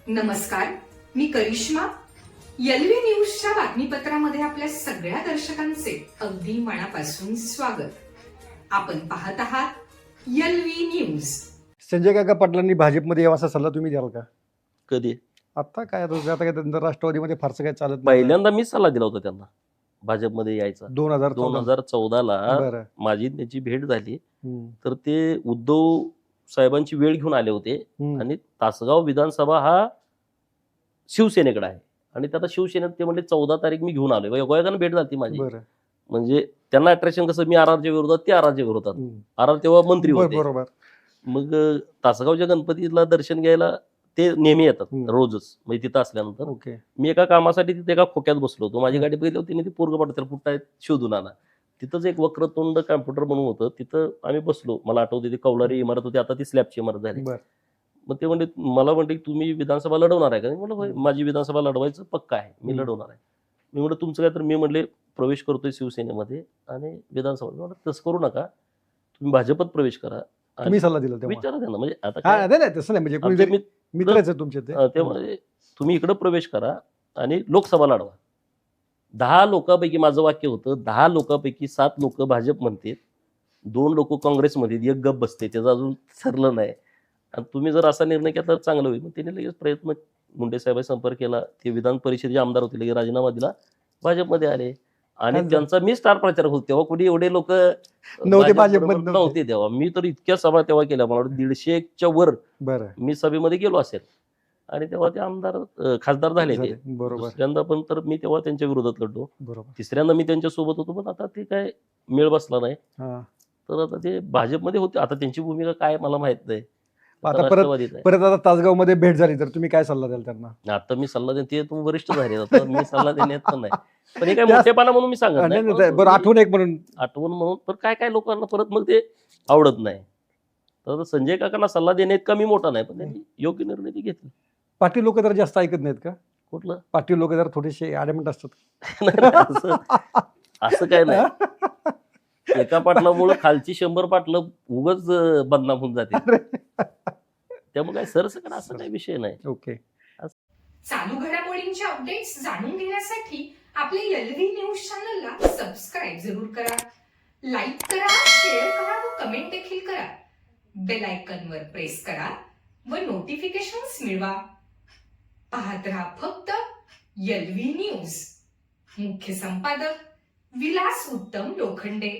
नमस्कार, मी करिश्मा. एलव्ही न्यूजच्या बातमीपत्रामध्ये आपल्या सगळ्या दर्शकांचे अगदी मनापासून स्वागत. आपण पाहत आहात एलव्ही न्यूज. संजय काका पाटलांनी भाजपमध्ये यावा असा सल्ला तुम्ही द्याल का? कधी? आता काय काय त्यांचं राष्ट्रवादीमध्ये फारसं काय चालत नाही. पहिल्यांदा मी सल्ला दिला होता त्यांना भाजपमध्ये यायचा. 2014 ला माझी त्याची भेट झाली. तर ते उद्धव साहेबांची वेळ घेऊन आले होते आणि तासगाव विधानसभा हा शिवसेनेकडे आहे आणि त्याला शिवसेनेत ते म्हणले 14 तारीख मी घेऊन आलोय. गोयागानं भेट झाली माझी. म्हणजे त्यांना अट्रॅक्शन कसं, मी आरआरच्या विरोधात, ते आरआरच्या विरोधात. आरआर तेव्हा मंत्री होते. बरोबर. मग तासगावच्या गणपतीला दर्शन घ्यायला ते नेहमी येतात रोजच. म्हणजे तिथं असल्यानंतर मी एका कामासाठी तिथे एका खोक्यात बसलो होतो. माझी गाडी बघितली होती, ती पोरग पडत कुठं आहे शोधून आणा. तिथंच एक वक्रतुंड कॉम्प्युटर म्हणून होतं, तिथं आम्ही बसलो. मला आठवते ती कौलारी इमारत होती, आता ती स्लॅबची इमारत झाली. मग ते म्हणले, मला म्हणते तुम्ही विधानसभा लढवणार आहे का? म्हणलं माझी विधानसभा लढवायचं पक्का आहे, मी लढवणार आहे. मी म्हणलं तुमचं काय? तर मी म्हणले प्रवेश करतोय शिवसेनेमध्ये आणि विधानसभा. म्हणलं तसं करू नका, तुम्ही भाजपात प्रवेश करा. तुम्ही सल्ला दिला विचारा त्यांना. म्हणजे आता तसं नाही, म्हणजे मित्रच आहे तुमचे ते म्हणजे तुम्ही इकडे प्रवेश करा आणि लोकसभा लढवा. 10 लोकांपैकी माझं वाक्य होतं, 10 लोकांपैकी 7 लोक भाजप म्हणतात, 2 लोक काँग्रेसमध्ये, एक गप बसते, त्याचं अजून ठरलं नाही. आणि तुम्ही जर असा निर्णय केला तर चांगलं होईल. मग त्यांनी लगेच प्रयत्न, मुंडे साहेबांनी संपर्क केला. ते विधान परिषदेचे आमदार होते, लगेच राजीनामा दिला, भाजपमध्ये आले. आणि त्यांचा मी स्टार प्रचारक होतो. तेव्हा कुठे एवढे लोक नव्हते तेव्हा. मी तर इतक्या सभा तेव्हा केल्या, मला वाटतं 150च्या वर मी सभेमध्ये गेलो असेल. आणि तेव्हा ते आमदार खासदार झाले ते. दुसऱ्यांदा पण तर मी तेव्हा त्यांच्या विरोधात लढलो. तिसऱ्यांदा मी त्यांच्या सोबत होतो, पण आता ते काय मेळ बसला नाही. तर आता ते भाजपमध्ये होते. आता त्यांची भूमिका काय मला माहित नाही. परत आता तासगाव मध्ये भेट झाली तर तुम्ही काय सल्ला द्याल त्यांना? आता मी सल्ला देते, ते तू वरिष्ठ झाले, आता मी सल्ला देण्यात नाही. पण हे काय मोठेपणा म्हणून मी सांगत नाही, आठवण म्हणून. पण काय काय लोकांना परत मग ते आवडत नाही. तर संजय काकांना सल्ला देण्यात कमी मोठा नाही, पण त्यांनी योग्य निर्णय ते घेतले. पाटील लोक जरा जास्त ऐकत नाहीत का? कुठलं पाटील लोक जरा थोडेसे ॲडमेंट असतात. असं काय नाही. एका पाटलामुळे खालची 100 पाटलं उगाच बदनाम होऊन जाते. त्यामुळे काय सरसकट असं काही विषय नाही. ओके. चालू घडामोडींचे अपडेट्स जाणून घेण्यासाठी आपल्या एलव्ही न्यूज चॅनलला सबस्क्राईब जरूर करा, लाईक करा, शेअर करा व कमेंट देखील करा. बेल आयकॉनवर प्रेस करा व नोटिफिकेशन्स मिळवा. पाहत रहा फक्त एलव्ही न्यूज. मुख्य संपादक विलास उत्तम लोखंडे.